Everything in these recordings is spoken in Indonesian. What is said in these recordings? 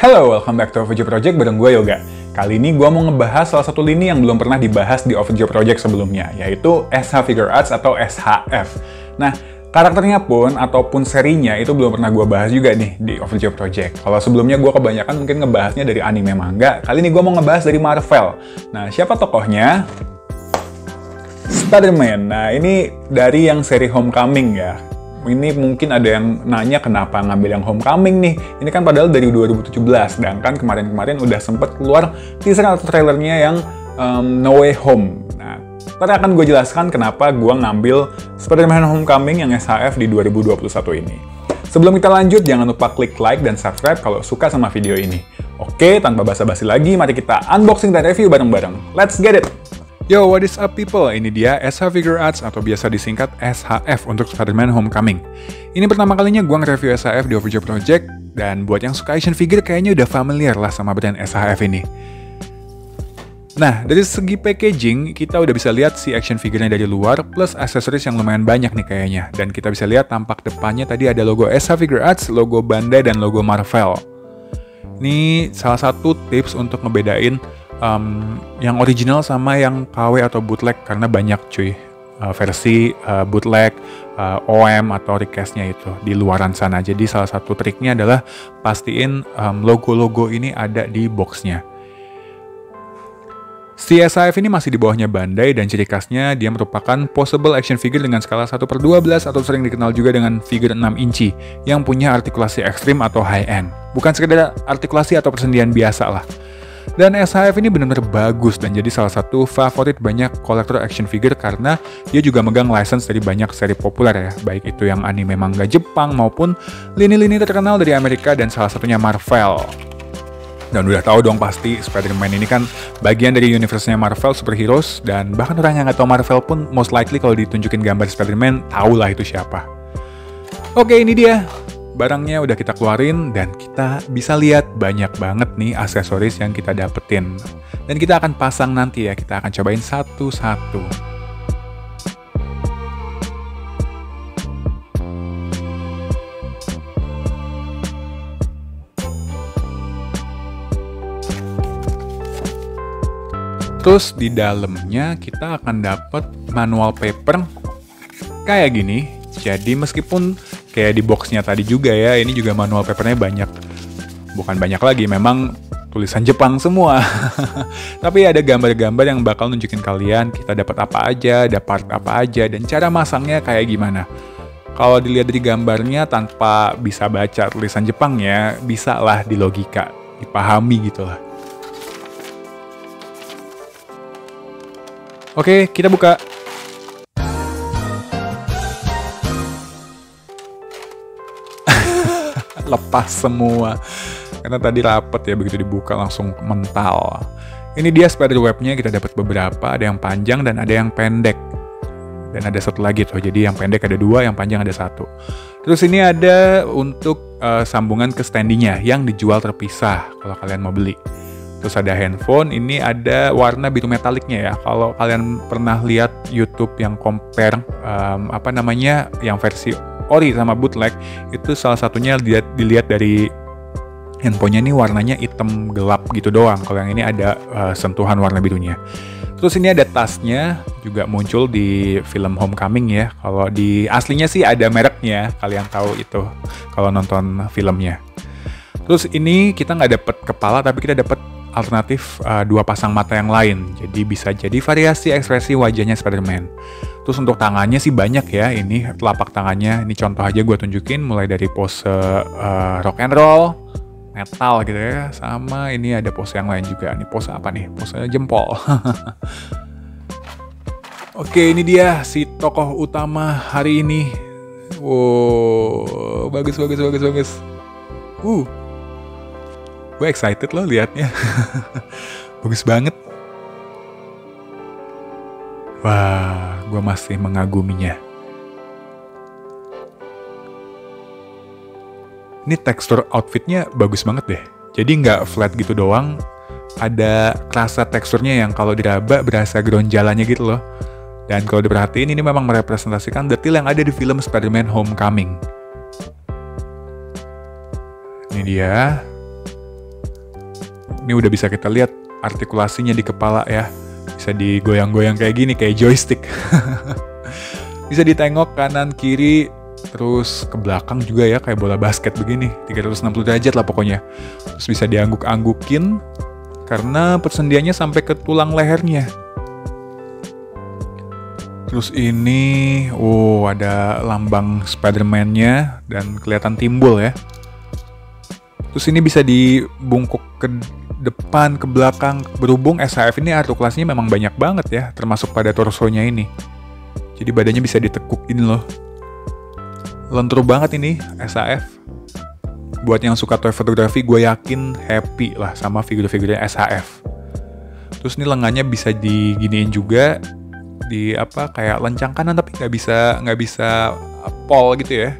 Hello, welcome back to OVJ Project bareng gue Yoga. Kali ini gue mau ngebahas salah satu lini yang belum pernah dibahas di OVJ Project sebelumnya, yaitu SH Figure Arts atau SHF. Nah, karakternya pun ataupun serinya itu belum pernah gue bahas juga nih di OVJ Project. Kalau sebelumnya gue kebanyakan mungkin ngebahasnya dari anime manga, kali ini gue mau ngebahas dari Marvel. Nah, siapa tokohnya? Spider-Man. Nah, ini dari yang seri Homecoming ya. Ini mungkin ada yang nanya kenapa ngambil yang Homecoming nih. Ini kan padahal dari 2017, sedangkan kemarin-kemarin udah sempet keluar teaser atau trailernya yang No Way Home. Nah, ntar akan gue jelaskan kenapa gue ngambil Spider-Man Homecoming yang SHF di 2021 ini. Sebelum kita lanjut, jangan lupa klik like dan subscribe kalau suka sama video ini. Oke, tanpa basa-basi lagi, mari kita unboxing dan review bareng-bareng. Let's get it! Yo, what is up people? Ini dia SH Figure Arts atau biasa disingkat SHF untuk Spider-Man Homecoming. Ini pertama kalinya gue nge-review SHF di OVJ Project, dan buat yang suka action figure kayaknya udah familiar lah sama brand SHF ini. Nah, dari segi packaging, kita udah bisa lihat si action figure-nya dari luar, plus aksesoris yang lumayan banyak nih kayaknya. Dan kita bisa lihat tampak depannya tadi ada logo SH Figure Arts, logo Bandai, dan logo Marvel. Ini salah satu tips untuk ngebedain yang original sama yang KW atau bootleg, karena banyak cuy versi bootleg, OM atau request-nya itu di luaran sana. Jadi salah satu triknya adalah pastiin logo-logo ini ada di box-nya. Si SHF ini masih di bawahnya Bandai, dan ciri khasnya dia merupakan posable action figure dengan skala 1/12 atau sering dikenal juga dengan figure 6 inci yang punya artikulasi ekstrim atau high-end. Bukan sekedar artikulasi atau persendian biasa lah. Dan SHF ini benar-benar bagus dan jadi salah satu favorit banyak kolektor action figure karena dia juga megang license dari banyak seri populer ya, baik itu yang anime manga Jepang maupun lini-lini terkenal dari Amerika dan salah satunya Marvel. Dan udah tahu dong pasti Spider-Man ini kan bagian dari universe-nya Marvel Superheroes, dan bahkan orang yang nggak tahu Marvel pun most likely kalau ditunjukin gambar Spider-Man tahu lah itu siapa. Oke, ini dia. Barangnya udah kita keluarin dan kita bisa lihat banyak banget nih aksesoris yang kita dapetin. Dan kita akan pasang nanti ya, kita akan cobain satu-satu. Terus di dalamnya kita akan dapet manual paper kayak gini. Jadi meskipun kayak di boxnya tadi juga ya, ini juga manual papernya banyak. Bukan banyak lagi, memang tulisan Jepang semua. Tapi ada gambar-gambar yang bakal nunjukin kalian kita dapat apa aja, ada part apa aja, dan cara masangnya kayak gimana. Kalau dilihat dari gambarnya tanpa bisa baca tulisan Jepangnya, bisa lah di logika, dipahami gitu lah. Oke, kita buka. Lepas semua karena tadi rapet ya, begitu dibuka langsung mental. Ini dia spider webnya, kita dapat beberapa, ada yang panjang dan ada yang pendek, dan ada satu lagi tuh, jadi yang pendek ada 2, yang panjang ada 1. Terus ini ada untuk sambungan ke standinya yang dijual terpisah kalau kalian mau beli. Terus ada handphone, ini ada warna biru metaliknya ya. Kalau kalian pernah lihat YouTube yang compare yang versi ori sama bootleg, itu salah satunya dilihat dari handphonenya ini warnanya hitam gelap gitu doang. Kalau yang ini ada sentuhan warna birunya. Terus ini ada tasnya, juga muncul di film Homecoming ya. Kalau di aslinya sih ada mereknya, kalian tahu itu kalau nonton filmnya. Terus ini kita nggak dapet kepala, tapi kita dapet alternatif 2 pasang mata yang lain. Jadi bisa jadi variasi ekspresi wajahnya Spider-Man. Terus untuk tangannya sih banyak ya, ini telapak tangannya. Ini contoh aja gue tunjukin, mulai dari pose rock and roll, metal gitu ya. Sama ini ada pose yang lain juga. Ini pose apa nih? Pose jempol. Oke, ini dia si tokoh utama hari ini. Wow, bagus. Gue excited loh liatnya. Bagus banget. Wah, gue masih mengaguminya. Ini tekstur outfitnya bagus banget deh. Jadi nggak flat gitu doang. Ada rasa teksturnya yang kalau diraba berasa geronjalannya gitu loh. Dan kalau diperhatiin ini memang merepresentasikan detail yang ada di film Spider-Man Homecoming. Ini dia. Ini udah bisa kita lihat artikulasinya di kepala ya. Bisa digoyang-goyang kayak gini, kayak joystick. Bisa ditengok kanan, kiri, terus ke belakang juga ya, kayak bola basket begini. 360 derajat lah pokoknya. Terus bisa diangguk-anggukin, karena persendiannya sampai ke tulang lehernya. Terus ini, ada lambang Spider-Man-nya, dan kelihatan timbul ya. Terus ini bisa dibungkuk ke depan, ke belakang. Berhubung SHF ini artikulasinya memang banyak banget ya, termasuk pada torsonya ini. Jadi badannya bisa ditegukin loh. Lentur banget ini SHF. Buat yang suka toy fotografi, gue yakin happy lah sama figur-figurnya SHF. Terus ini lengannya bisa diginiin juga, kayak lencang kanan tapi nggak bisa pol gitu ya.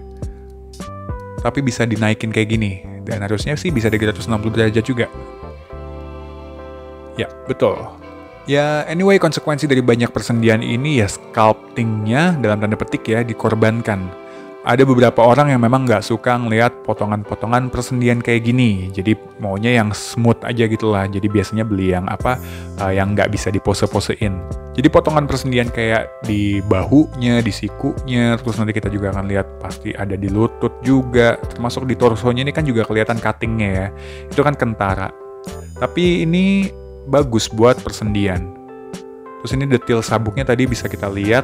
Tapi bisa dinaikin kayak gini. Dan harusnya sih bisa 360 derajat juga. Ya, betul. Ya, anyway, konsekuensi dari banyak persendian ini ya sculptingnya dalam tanda petik ya dikorbankan. Ada beberapa orang yang memang nggak suka ngelihat potongan-potongan persendian kayak gini. Jadi maunya yang smooth aja gitu lah. Jadi biasanya beli yang yang nggak bisa dipose-posein. Jadi potongan persendian kayak di bahunya, di sikunya, terus nanti kita juga akan lihat pasti ada di lutut juga. Termasuk di torsonya ini kan juga kelihatan cuttingnya ya. Itu kan kentara. Tapi ini bagus buat persendian. Terus ini detail sabuknya tadi bisa kita lihat.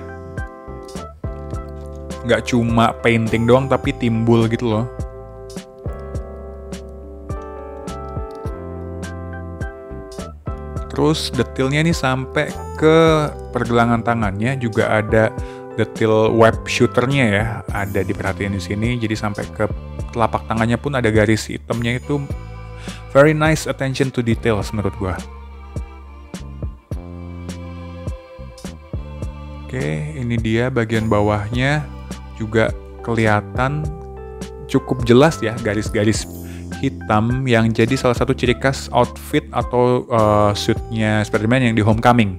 Nggak cuma painting doang tapi timbul gitu loh. Terus detailnya nih sampai ke pergelangan tangannya juga ada detail web shooternya ya, ada diperhatiin di sini. Jadi sampai ke telapak tangannya pun ada garis hitamnya, itu very nice attention to details menurut gua. Oke, ini dia bagian bawahnya. Juga kelihatan cukup jelas ya garis-garis hitam yang jadi salah satu ciri khas outfit atau suitnya Spider-Man yang di Homecoming.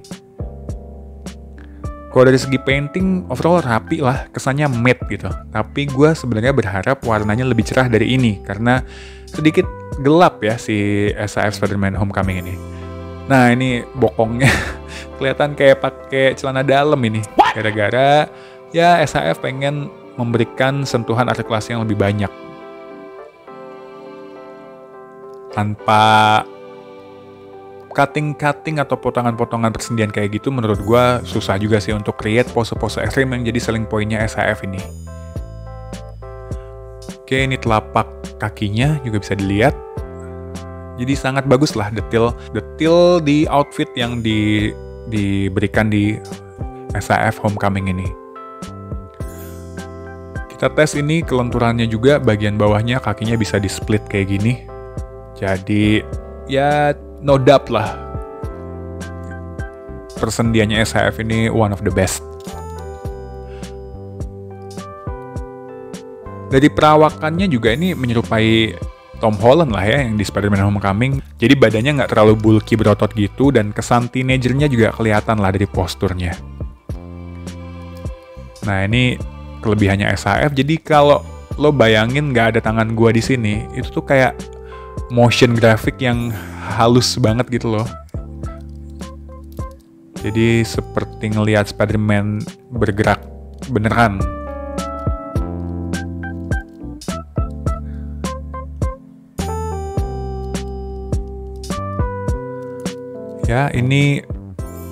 Kalau dari segi painting overall rapi lah, kesannya matte gitu. Tapi gue sebenarnya berharap warnanya lebih cerah dari ini karena sedikit gelap ya si SHF Spider-Man Homecoming ini. Nah ini bokongnya kelihatan kayak pakai celana dalam ini. Gara-gara ya SHF pengen memberikan sentuhan artikulasi yang lebih banyak. Tanpa cutting atau potongan-potongan persendian kayak gitu menurut gue susah juga sih untuk create pose-pose ekstrim yang jadi selling point-nya SHF ini. Oke, ini telapak kakinya juga bisa dilihat. Jadi sangat bagus lah detail di outfit yang diberikan di SHF Homecoming ini. Kita tes ini kelenturannya juga, bagian bawahnya kakinya bisa di split kayak gini. Jadi ya no doubt lah, persendiannya SHF ini one of the best. Dari perawakannya juga ini menyerupai Tom Holland lah ya yang di Spider-Man Homecoming. Jadi badannya nggak terlalu bulky berotot gitu, dan kesan teenagernya juga kelihatan lah dari posturnya. Nah ini kelebihannya SHF. Jadi kalau lo bayangin nggak ada tangan gua di sini, itu tuh kayak motion graphic yang halus banget gitu loh. Jadi seperti ngelihat Spider-Man bergerak beneran. Ya, ini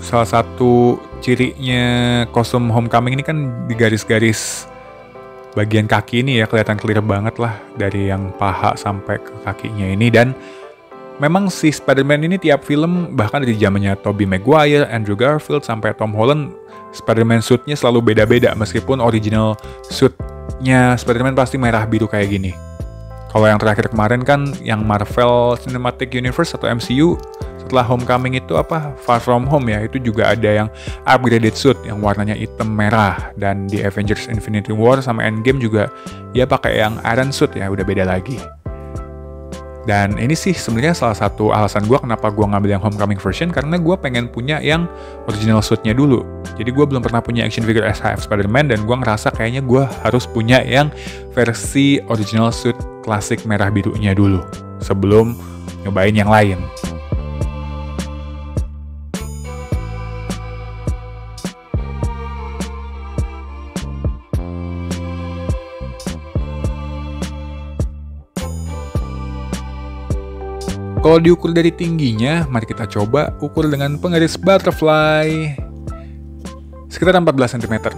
salah satu cirinya kostum Homecoming ini kan di garis-garis bagian kaki ini ya, kelihatan clear banget lah dari yang paha sampai ke kakinya ini. Dan memang si Spider-Man ini tiap film, bahkan dari zamannya Tobey Maguire, Andrew Garfield, sampai Tom Holland, Spider-Man suit-nya selalu beda-beda, meskipun original suit-nya Spider-Man pasti merah biru kayak gini. Kalau yang terakhir kemarin kan yang Marvel Cinematic Universe atau MCU, setelah Homecoming itu Far From Home ya, itu juga ada yang upgraded suit yang warnanya hitam merah. Dan di Avengers Infinity War sama Endgame juga dia pakai yang Iron Suit ya, udah beda lagi. Dan ini sih sebenarnya salah satu alasan gue kenapa gue ngambil yang Homecoming version, karena gue pengen punya yang original suitnya dulu. Jadi gue belum pernah punya action figure SHF Spider-Man, dan gue ngerasa kayaknya gue harus punya yang versi original suit klasik merah birunya dulu sebelum nyobain yang lain. Kalau diukur dari tingginya, mari kita coba ukur dengan pengaris butterfly. Sekitar 14 cm.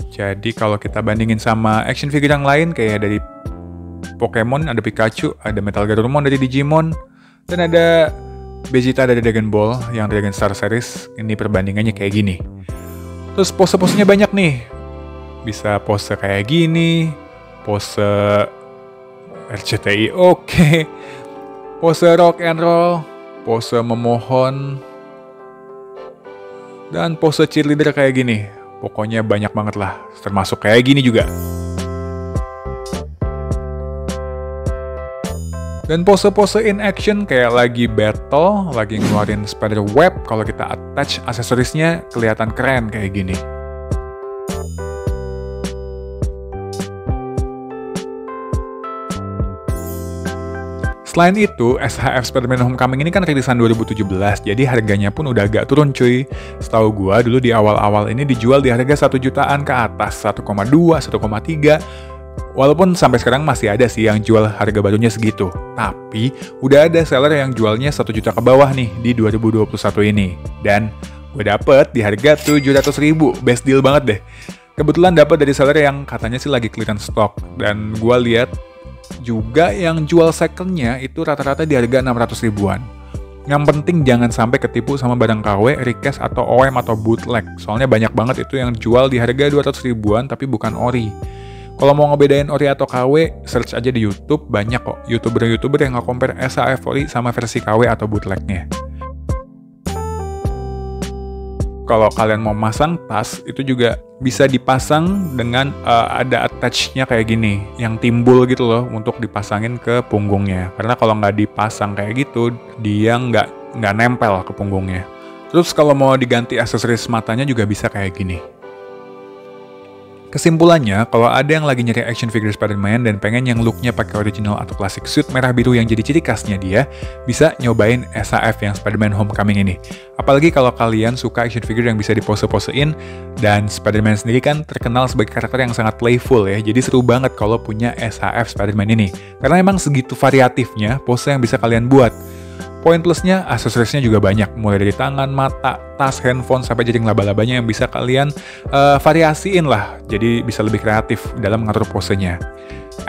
Jadi kalau kita bandingin sama action figure yang lain, kayak dari Pokemon, ada Pikachu, ada Metal Garurumon dari Digimon, dan ada Vegeta dari Dragon Ball yang Dragon Star Series, ini perbandingannya kayak gini. Terus pose-posenya banyak nih. Bisa pose kayak gini, pose RCTI oke, pose rock and roll, pose memohon, dan pose cheerleader kayak gini. Pokoknya banyak banget lah, termasuk kayak gini juga. Dan pose-pose in action kayak lagi battle, lagi ngeluarin spider web, kalau kita attach aksesorisnya kelihatan keren kayak gini. Selain itu, SHF Spider-Man Homecoming ini kan rilisan 2017, jadi harganya pun udah agak turun cuy. Setahu gua dulu di awal-awal ini dijual di harga 1 jutaan ke atas, 1,2, 1,3. Walaupun sampai sekarang masih ada sih yang jual harga barunya segitu. Tapi, udah ada seller yang jualnya 1 juta ke bawah nih di 2021 ini. Dan gue dapet di harga 700.000, best deal banget deh. Kebetulan dapet dari seller yang katanya sih lagi clearance stock. Dan gue lihat juga yang jual secondnya itu rata-rata di harga 600 ribuan. Yang penting jangan sampai ketipu sama barang KW, request atau OM atau bootleg. Soalnya banyak banget itu yang jual di harga 200 ribuan tapi bukan ori. Kalau mau ngebedain ori atau KW, search aja di YouTube, banyak kok YouTuber yang nge-compare SHF ori sama versi KW atau bootlegnya. Kalau kalian mau masang tas, itu juga bisa dipasang dengan ada attach-nya kayak gini, yang timbul gitu loh untuk dipasangin ke punggungnya. Karena kalau nggak dipasang kayak gitu, dia nggak nempel ke punggungnya. Terus kalau mau diganti aksesoris matanya juga bisa kayak gini. Kesimpulannya, kalau ada yang lagi nyari action figure Spider-Man dan pengen yang looknya pakai original atau klasik suit merah biru yang jadi ciri khasnya dia, bisa nyobain SHF yang Spider-Man Homecoming ini. Apalagi kalau kalian suka action figure yang bisa dipose-posein, dan Spider-Man sendiri kan terkenal sebagai karakter yang sangat playful ya, jadi seru banget kalau punya SHF Spider-Man ini. Karena emang segitu variatifnya pose yang bisa kalian buat. Poin plusnya, aksesorisnya juga banyak, mulai dari tangan, mata, tas, handphone, sampai jaring laba-labanya yang bisa kalian variasiin lah, jadi bisa lebih kreatif dalam mengatur posenya.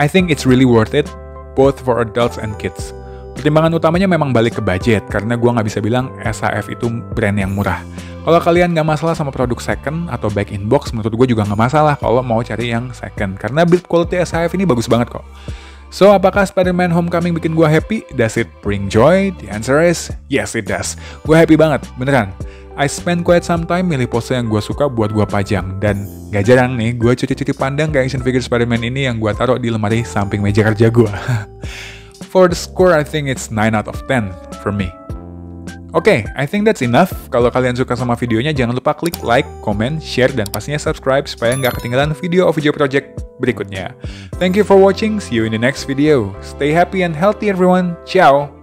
I think it's really worth it, both for adults and kids. Pertimbangan utamanya memang balik ke budget, karena gue nggak bisa bilang SHF itu brand yang murah. Kalau kalian nggak masalah sama produk second atau back in box, menurut gue juga nggak masalah kalau mau cari yang second, karena build quality SHF ini bagus banget kok. So, apakah Spider-Man Homecoming bikin gue happy? Does it bring joy? The answer is, yes it does. Gue happy banget, beneran. I spend quite some time milih pose yang gue suka buat gue pajang. Dan gak jarang nih, gue cuci-cuci pandang ke action figure Spider-Man ini yang gue taruh di lemari samping meja kerja gue. For the score, I think it's 9 out of 10 for me. Oke, I think that's enough. Kalau kalian suka sama videonya, jangan lupa klik like, comment, share, dan pastinya subscribe supaya nggak ketinggalan video of video project berikutnya. Thank you for watching, see you in the next video. Stay happy and healthy everyone, ciao!